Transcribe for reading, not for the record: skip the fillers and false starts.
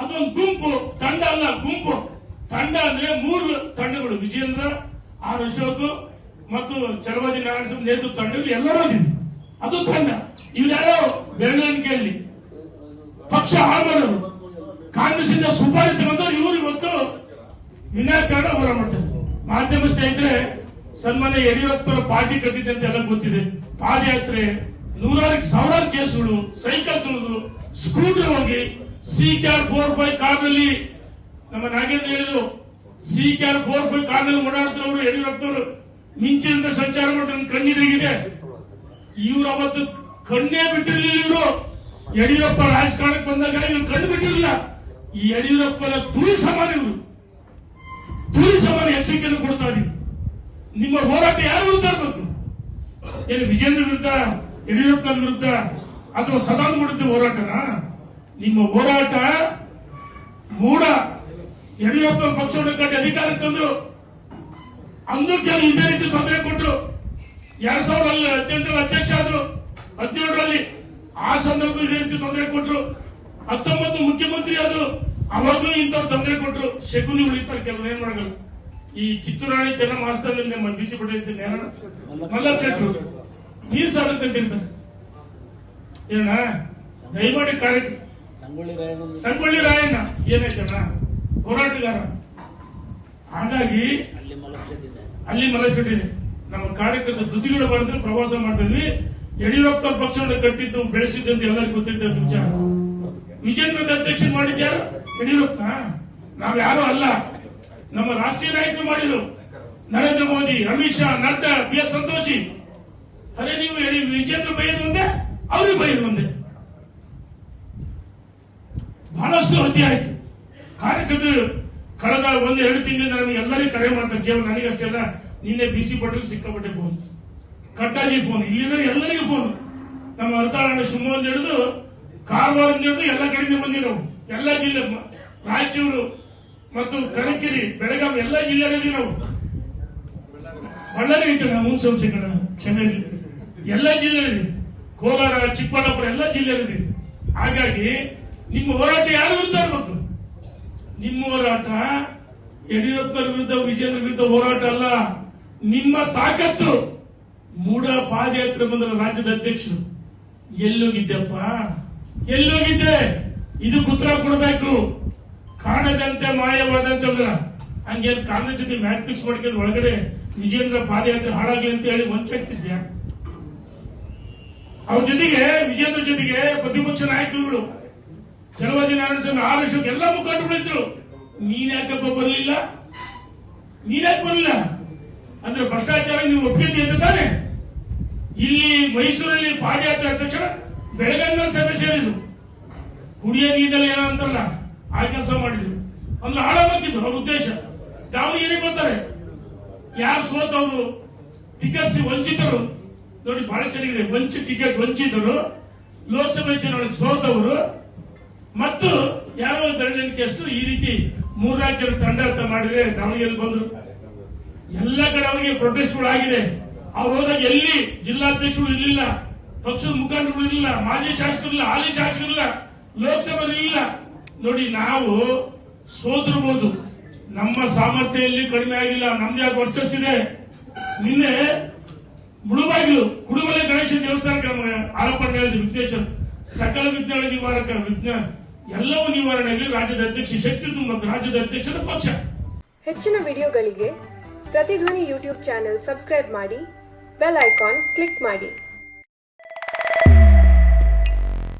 ಅದೊಂದು ಗುಂಪು, ತಂಡ ಅಲ್ಲ ಗುಂಪು. ತಂಡ ಅಂದ್ರೆ 3 ತಂಡಗಳು, ವಿಜೇಂದ್ರ, ಆರ್ ಅಶೋಕ್ ಮತ್ತು ಚಲವಾದಿ ನಾರಾಯಣ ನೇತೃತ್ವ ತಂಡಗಳು ಎಲ್ಲರೂ ಅದು ತಂಡ. ಇವ್ಯಾರೋ ಬೆಳವಣಿಗೆಯಲ್ಲಿ ಪಕ್ಷ ಹಾಳಾದರು, ಕಾಂಗ್ರೆಸ್ ಇಂದ ಸುಪಾರಿ ತಗೊಂಡವ್ರು ಇವರು ಇವತ್ತು ವಿನಾಕಾರಣ ಹೋರಾಟ ಮಾಡ್ತಾರೆ. ಮಾಧ್ಯಮ ಸ್ನೇಹಿತರೆ, ಸನ್ಮಾನ್ಯ ಯಡಿಯೂರಪ್ಪರ ಪಾರ್ಟಿ ಕಟ್ಟಿದ್ದಂತೆ ಎಲ್ಲ ಗೊತ್ತಿದೆ. ಪಾದಯಾತ್ರೆ, 100,000 ಕೇಸುಗಳು, ಸೈಕಲ್ ತುಳಿದು, ಸ್ಕೂಟರ್ ಹೋಗಿ, CCAR 45 ಕಾರ್ನಲ್ಲಿ ನಮ್ಮ ನಾಗೇಂದ್ರ ಹೇಳಿದ್ರು, CCAR 45 ಕಾರ್ನಲ್ಲಿ ಓಡಾಡ್ತವ್ರು ಯಡಿಯೂರಪ್ಪನವರು ಮಿಂಚಿನಿಂದ ಸಂಚಾರ ಮಾಡಿದ್ರೆ ಕಣ್ಣೀರಿಗಿದೆ. ಇವ್ರು ಅವತ್ತು ಕಣ್ಣೇ ಬಿಟ್ಟಿರಲಿಲ್ಲ. ಇವರು ಯಡಿಯೂರಪ್ಪ ರಾಜಕಾರಣಕ್ಕೆ ಬಂದಾಗ ಇವ್ರು ಕಣ್ಣು ಬಿಟ್ಟಿರಲಿಲ್ಲ. ಈ ಯಡಿಯೂರಪ್ಪನ ತುಳಿ ಸಮಾನ, ಇವರು ತುಳಿ ಸಮಾನ ಎಚ್ಚರಿಕೆಯನ್ನು ಕೊಡ್ತಾ ಇದ್ದೀವಿ. ನಿಮ್ಮ ಹೋರಾಟ ಯಾರು ವಿರುದ್ಧ ಇರಬೇಕು? ಏನು ವಿಜೇಂದ್ರ ವಿರುದ್ಧ, ಯಡಿಯೂರಪ್ಪನ ವಿರುದ್ಧ ಅಥವಾ ಸದಾನಂದ ವಿರುದ್ಧ ಹೋರಾಟನಾ? ನಿಮ್ಮ ಹೋರಾಟ ಮೂಢ. ಯಡಿಯೂರಪ್ಪ ಪಕ್ಷವನ್ನು ಕಟ್ಟಿ ಅಧಿಕಾರಕ್ಕೆ ತಂದ್ರು, ಅಂದು ಕೆಲವು ಇದೇ ರೀತಿ ತೊಂದರೆ ಕೊಟ್ಟರು. 2018 ಅಧ್ಯಕ್ಷ ಆದ್ರು, 17ರಲ್ಲಿ ಆ ಸಂದರ್ಭದಲ್ಲಿ ಇದೇ ರೀತಿ ತೊಂದರೆ ಕೊಟ್ಟರು. 19 ಮುಖ್ಯಮಂತ್ರಿ ಆದ್ರು, ಅವಾಗೂ ಇಂಥವ್ರು ತೊಂದರೆ ಕೊಟ್ಟರು. ಶಕುನಿ ಉಳಿತಾರೆ ಕೆಲವು, ಏನ್ ಮಾಡಲ್ಲ. ಈ ಕಿತ್ತೂರಾಣಿ ಚೆನ್ನಮಾಸ್ತರಲ್ಲಿ ನಮ್ಮ ಬಿಸಿ ಪಡೆಯುತ್ತೇನೆ ಮಲ್ಲ ಶೆಟ್ರು ನೀರ್ ಸಾಲಂತಿರ್ತಾರೆ. ಏನ ದಯಮಾಡಿ ಕಾರ್ಯಕ್ರಮ ಸಂಗೊಳ್ಳಿ ರಾಯಣ್ಣ ಏನಾಯ್ತಣ್ಣ ಹೋರಾಟಗಾರ. ಹಾಗಾಗಿ ಅಲ್ಲಿ ಮಲಸಿಟ್ಟಿದೆ. ನಮ್ಮ ಕಾರ್ಯಕರ್ತ ದುಡ್ಡುಗಳ ಬರೆದು ಪ್ರವಾಸ ಮಾಡ್ತಿದ್ವಿ. ಯಡಿಯೂರಪ್ಪ ಪಕ್ಷವನ್ನು ಕಟ್ಟಿದ್ದು ಬೆಳೆಸಿದ್ದಂತ ಎಲ್ಲರಿಗೂ ಗೊತ್ತಿದ್ದ ವಿಚಾರ. ವಿಜೇಂದ್ರದ ಅಧ್ಯಕ್ಷ ಮಾಡಿದ್ಯಾರು? ಯಡಿಯೂರಪ್ಪ. ನಾವ್ ಯಾರು ಅಲ್ಲ, ನಮ್ಮ ರಾಷ್ಟ್ರೀಯ ನಾಯಕರು ಮಾಡಿದ್ರು. ನರೇಂದ್ರ ಮೋದಿ, ಅಮಿತ್ ಶಾ, ನಡ್ಡಾ, BS ಸಂತೋಷಿ. ಅದೇ ನೀವು ವಿಜೇಂದ್ರ ಬೈದು ಒಂದೇ, ಅವ್ರಿಗೆ ಬೈದು ಒಂದೇ. ಬಹಳಷ್ಟು ಅತಿ ಆಯ್ತು. ಕಾರ್ಯಕರ್ತರು ಕಳೆದ 1-2 ತಿಂಗಳಿಂದ ನಮಗೆ ಎಲ್ಲರಿಗೂ ಕರೆ ಮಾಡ್ತಾರೆ. ಕೇವಲ ನನಗಷ್ಟೇ ಅಲ್ಲ, ನಿನ್ನೆ BC ಪಟೇಲ್ ಸಿಕ್ಕಾಪಟ್ಟೆ ಫೋನ್, ಕಟ್ಟಾಜಿ ಫೋನ್, ಇಲ್ಲಿ ಎಲ್ಲರಿಗೂ ಫೋನ್. ನಮ್ಮ ಅರ್ತಾಳಣ್ಣ ಶಿವಮೊಗ್ಗದಿಂದ ಹಿಡಿದು ಕಾರವಾರದಿಂದ ಹಿಡಿದು ಎಲ್ಲ ಕಡೆಯಿಂದ ಬಂದಿರೋ, ಎಲ್ಲ ಜಿಲ್ಲೆ, ರಾಯಚೂರು ಮತ್ತು ಕನಕಿರಿ, ಬೆಳಗಾವಿ ಎಲ್ಲ ಜಿಲ್ಲೆಯಲ್ಲಿ ನಾವು, ಬಳ್ಳಾರಿ ಐತೆ ನಾವು ಮುನ್ಸಂಸೆ ಕಡೆ, ಚೆನ್ನೈ ಎಲ್ಲ ಜಿಲ್ಲೆಯಲ್ಲಿ, ಕೋಲಾರ, ಚಿಕ್ಕಬಳ್ಳಾಪುರ ಎಲ್ಲ ಜಿಲ್ಲೆಯಲ್ಲಿ. ಹಾಗಾಗಿ ನಿಮ್ಮ ಹೋರಾಟ ಯಾರು ವಿರುದ್ಧ ಇರಬೇಕು? ನಿಮ್ಮ ಹೋರಾಟ ಯಡಿಯೂರಪ್ಪನ ವಿರುದ್ಧ, ವಿಜೇಂದ್ರ ವಿರುದ್ಧ ಹೋರಾಟ ಅಲ್ಲ. ನಿಮ್ಮ ತಾಕತ್ತು. ಮೂಢ ಪಾದಯಾತ್ರೆ ಬಂದ ರಾಜ್ಯದ ಅಧ್ಯಕ್ಷರು ಎಲ್ಲೋಗಿದ್ದೆಪ್ಪ, ಎಲ್ಲೋಗಿದ್ದೆ? ಇದು ಉತ್ತರ ಕೊಡಬೇಕು. ಕಾಣದಂತೆ ಮಾಯವಾದಂತೆ ಅಂದ್ರ ಹಂಗೇನು ಕಾಂಗ್ರೆಸ್ ಜೊತೆ ಮ್ಯಾಚ್ ಫಿಕ್ಸ್ ಮಾಡ್ಕೊಂಡು ಒಳಗಡೆ ವಿಜೇಂದ್ರ ಪಾದಯಾತ್ರೆ ಹಾಳಾಗ್ಲಿ ಅಂತ ಹೇಳಿ ವಂಚಾಗ್ತಿದ್ಯಾ? ಅವ್ರ ಜೊತೆಗೆ, ವಿಜೇಂದ್ರ ಜೊತೆಗೆ ಪ್ರತಿಪಕ್ಷ ನಾಯಕರುಗಳು, ಚಲವಾದಿ ನಾರಾಯಣ, ಆರ್ ಅಶೋಕ್ ಎಲ್ಲ ಮುಖಂಡರು. ನೀನ್ ಯಾಕಪ್ಪ ಬರಲಿಲ್ಲ? ನೀನ್ಯಾಕೆ ಬರಲಿಲ್ಲ ಅಂದ್ರೆ ಭ್ರಷ್ಟಾಚಾರ ನೀವು ಒಪ್ಪಿದ್ದಿ ಅಂತ ತಾನೆ. ಇಲ್ಲಿ ಮೈಸೂರಲ್ಲಿ ಪಾದಯಾತ್ರೆ ಆದ ತಕ್ಷಣ ಬೆಳಗಾವಿಯಲ್ಲಿ ಸಭೆ ಸೇರಿದ್ರು. ಕುಡಿಯೋ ನೀರಲ್ಲಿ ಏನೋ ಅಂತಲ್ಲ, ಆ ಕೆಲಸ ಮಾಡಿದ್ರು. ಅಂದ್ರೆ ಹಾಳಾಗಿದ್ದು ಅವ್ರ ಉದ್ದೇಶ. ದಾವಣಗೆರೆ ಬರ್ತಾರೆ, ಯಾರು ಸೋತವರು, ಟಿಕೆಟ್ ವಂಚಿತರು ನೋಡಿ, ಬಹಳ ಚೆನ್ನಾಗಿದೆ. ಟಿಕೆಟ್ ವಂಚಿತರು, ಲೋಕಸಭೆ ಚುನಾವಣೆ ಸೋತವರು ಮತ್ತು ಯಾರೋ ಬೆರಳಿಕೆ ಅಷ್ಟು, ಈ ರೀತಿ 3 ರಾಜ್ಯದ ತಂಡ ಅಂತ ಮಾಡಿದ್ರೆ ದಾವಣಗೆರೆ ಬಂದ್ರು. ಎಲ್ಲ ಕಡೆ ಅವರಿಗೆ ಪ್ರೊಟೆಸ್ಟ್ಗಳು ಆಗಿದೆ. ಅವ್ರು ಹೋದಾಗ ಎಲ್ಲಿ ಜಿಲ್ಲಾಧ್ಯಕ್ಷರು ಇರಲಿಲ್ಲ, ಪಕ್ಷದ ಮುಖಂಡರು ಇರಲಿಲ್ಲ, ಮಾಜಿ ಶಾಸಕರಿಲ್ಲ, ಹಾಲಿ ಶಾಸಕರಿಲ್ಲ, ಲೋಕಸಭೆ ಇರಲಿಲ್ಲ. ನೋಡಿ, ನಾವು ಸೋತಿರ್ಬೋದು, ನಮ್ಮ ಸಾಮರ್ಥ್ಯದಲ್ಲಿ ಕಡಿಮೆ ಆಗಿಲ್ಲ. ನಮ್ದು ಯಾಕೆ ವರ್ಚಸ್ಸಿದೆ. ನಿನ್ನೆ ಮುಳುಬಾಗಿಲು ಕುಡುಮಲೆ ಗಣೇಶ ದೇವಸ್ಥಾನಕ್ಕೆ ಆರೋಪಣೆ ಹೇಳಿದ್ರು. ವಿಘ್ನೇಶ್ವರ ಸಕಲ ವಿಘ್ನಗಳ ನಿವಾರಕ, ವಿಘ್ನ ಎಲ್ಲವೂ ನಿವಾರಣೆಗೆ ರಾಜ್ಯದ ಅಧ್ಯಕ್ಷ ಶಕ್ತಿ ತುಂಬ, ರಾಜ್ಯದ ಅಧ್ಯಕ್ಷರ ಪಕ್ಷ. ಹೆಚ್ಚಿನ ವಿಡಿಯೋಗಳಿಗೆ ಪ್ರತಿಧ್ವನಿ ಯೂಟ್ಯೂಬ್ ಚಾನೆಲ್ ಸಬ್ಸ್ಕ್ರೈಬ್ ಮಾಡಿ, ಬೆಲ್ ಐಕಾನ್ ಕ್ಲಿಕ್ ಮಾಡಿ.